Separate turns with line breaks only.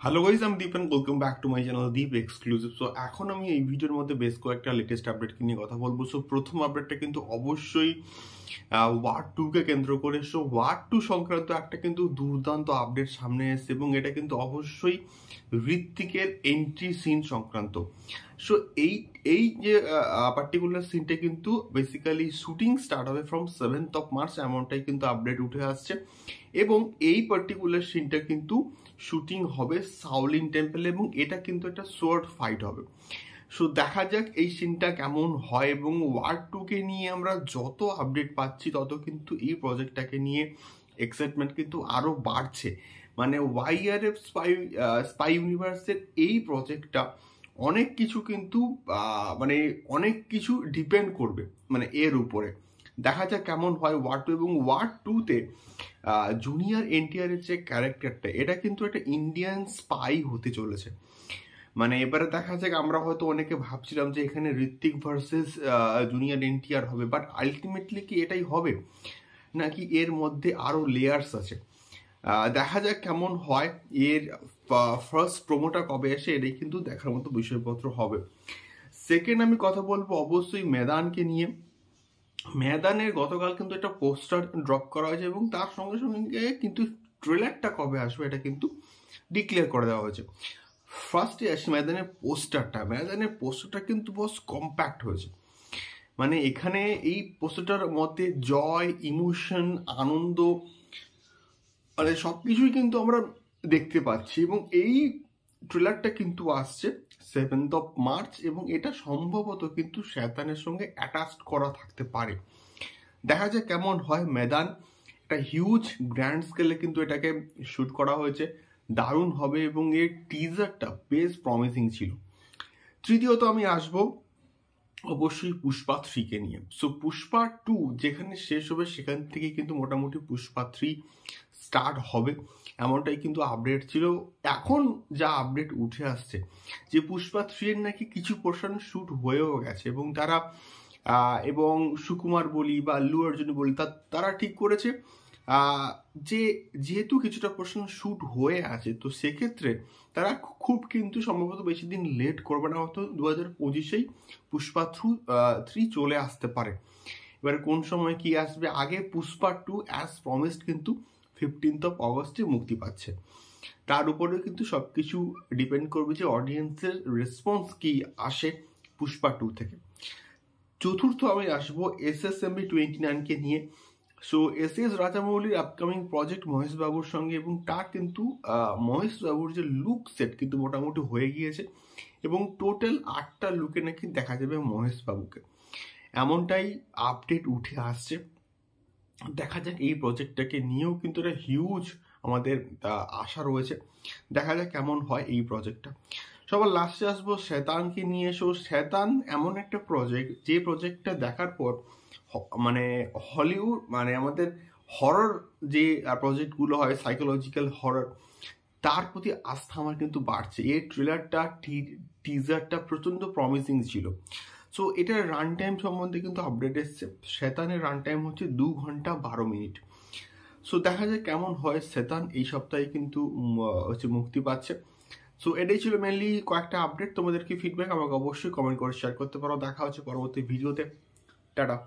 Hello guys, আমি Deep and welcome back to my channel Deep exclusive. So এখন আমি এই ভিডিওর মধ্যে বেশ কয়েকটা লেটেস্ট আপডেট নিয়ে কথা বলবো। সো প্রথম আপডেটটা কিন্তু অবশ্যই ওয়ার 2 কে কেন্দ্র করে। সো ওয়ার 2 সংক্রান্ত একটা কিন্তু দুর্দান্ত আপডেট সামনে এসেছে এবং এটা কিন্তু অবশ্যই ঋত্বিকের এন্ট্রি সিন সংক্রান্ত। সো এই এই যে পার্টিকুলার সিনটা কিন্তু বেসিক্যালি শুটিং স্টার্ট হবে ফ্রম 7th of March, এমনটাই কিন্তু আপডেট উঠে আসছে। এবং এই পার্টিকুলার সিনটা কিন্তু শুটিং হবে সাউলিন টেম্পলে এবং এটা কিন্তু একটা সোয়ার্ড ফাইট হবে। সো দেখা যাক এই সিনটা কেমন হয়। এবং ওয়ার 2 কে নিয়ে আমরা যত আপডেট পাচ্ছি তত কিন্তু এই প্রজেক্টটাকে নিয়ে এক্সাইটমেন্ট কিন্তু আরো বাড়ছে। মানে ওয়াইআরএফ স্পাই ইউনিভার্সের এই প্রজেক্টটা অনেক কিছু কিন্তু অনেক কিছু ডিপেন্ড করবে মানে এর উপরে। দেখা যাক কেমন হয় ওয়ার 2। এবং ওয়ার 2-তে জুনিয়র এনটিআর এর যে ক্যারেক্টারটা, এটা কিন্তু একটা ইন্ডিয়ান স্পাই হতে চলেছে। মানে এবারে দেখা যাক, আমরা হয়তো অনেকে ভাবছিলাম যে এখানে ঋত্বিক ভার্সেস জুনিয়র এনটিআর হবে, বাট আলটিমেটলি কি এটাই হবে নাকি এর মধ্যে আরো লেয়ার্স আছে? দেখা যাক কেমন হয়। এর ফার্স্ট প্রোমোটা কবে আসে এটাই কিন্তু দেখার মতো বিষয়পত্র হবে। সেকেন্ড আমি কথা বলবো অবশ্যই মেদানকে নিয়ে। মেদানের গতকাল কিন্তু একটা পোস্টার ড্রপ করা হয়েছে এবং তার সঙ্গে সঙ্গে কিন্তু ট্রেলারটা কবে আসবে এটা কিন্তু ডিক্লেয়ার করে দেওয়া হয়েছে। ফার্স্টে আসে মেদানের পোস্টারটা কিন্তু বস কম্প্যাক্ট হয়েছে। মানে এখানে এই পোস্টারটার মধ্যে জয়, ইমোশন, আনন্দ মানে সবকিছুই কিন্তু আমরা দেখতে পাচ্ছি। এবং এই ট্রেলারটা কিন্তু আসছে 7th of March এবং এটা সম্ভবত কিন্তু শয়তানের সঙ্গে অ্যাটাচড করা থাকতে পারে। দেখা যায় কেমন হয়। মেদান একটা হিউজ গ্র্যান্ড স্কেলে কিন্তু এটাকে শুট করা হয়েছে, দারুণ হবে এবং এর টিজারটা বেশ প্রমিসিং ছিল। তৃতীয়ত আমি আসবো অবশ্যই পুষ্পা 3-কে নিয়ে। সো পুষ্পা 2 যেখানে শেষ হবে সেখান থেকে কিন্তু মোটামুটি পুষ্পা 3 স্টার্ট হবে, এমনটাই কিন্তু আপডেট ছিল। এখন যা আপডেট উঠে আসছে যে পুষ্পা 3 এর নাকি কিছু পোর্শন শুট হয়েও গেছে এবং তারা এবং সুকুমার বলি বা আল্লু অর্জুন বলি তারা ঠিক করেছে যে যেহেতু কিছুটা পোর্শন শুট হয়ে আছে তো সেক্ষেত্রে তারা খুব কিন্তু সম্ভবত বেশি দিন লেট করবে না, হয়তো 2025-এই পুষ্পা 3 চলে আসতে পারে। এবারে কোন সময় কি আসবে, আগে পুষ্পা 2 অ্যাজ প্রমিসড কিন্তু 15th of August মুক্তি পাচ্ছে। তার উপরে কিন্তু সবকিছু ডিপেন্ড করবে যে অডিয়েন্সের রেসপন্স কি আসে পুষ্পা 2 থেকে। চতুর্থ আমি আসবো SSMB 29-কে নিয়ে। সো SS রাজামৌলির আপকামিং প্রজেক্ট মহেশ বাবুর সঙ্গে এবং তার কিন্তু মহেশ বাবুর যে লুক সেট কিন্তু মোটামুটি হয়ে গিয়েছে এবং টোটাল 8টা লুকে নাকি দেখা যাবে মহেশ বাবুকে, এমনটাই আপডেট উঠে আসছে। দেখা যাক এই প্রজেক্টটাকে নিয়েও কিন্তু একটা হিউজ আমাদের আশা রয়েছে। দেখা যাক কেমন হয় এই প্রজেক্টটা। সবার লাস্টে আসবো শয়তানকে নিয়ে। সো শয়তান এমন একটা প্রজেক্ট যে প্রজেক্টটা দেখার পর মানে হলিউড মানে আমাদের হরর যে প্রজেক্টগুলো হয় সাইকোলজিক্যাল হরর, তার প্রতি আস্থা আমার কিন্তু বাড়ছে। এই ট্রেলারটা টিজারটা প্রচন্ড প্রমিসিং ছিল। সো এটার রান টাইম সম্বন্ধে কিন্তু আপডেট এসছে। শয়তানের রান টাইম হচ্ছে 2 ঘন্টা 12 মিনিট। সো দেখা যায় কেমন হয়। শয়তান এই সপ্তাহে কিন্তু মুক্তি পাচ্ছে। সো এটাই ছিল মেনলি কয়েকটা আপডেট। তোমাদের কি ফিডব্যাক আমাকে অবশ্যই কমেন্ট করে শেয়ার করতে পারো। দেখা হচ্ছে পরবর্তী ভিডিওতে। টাটা।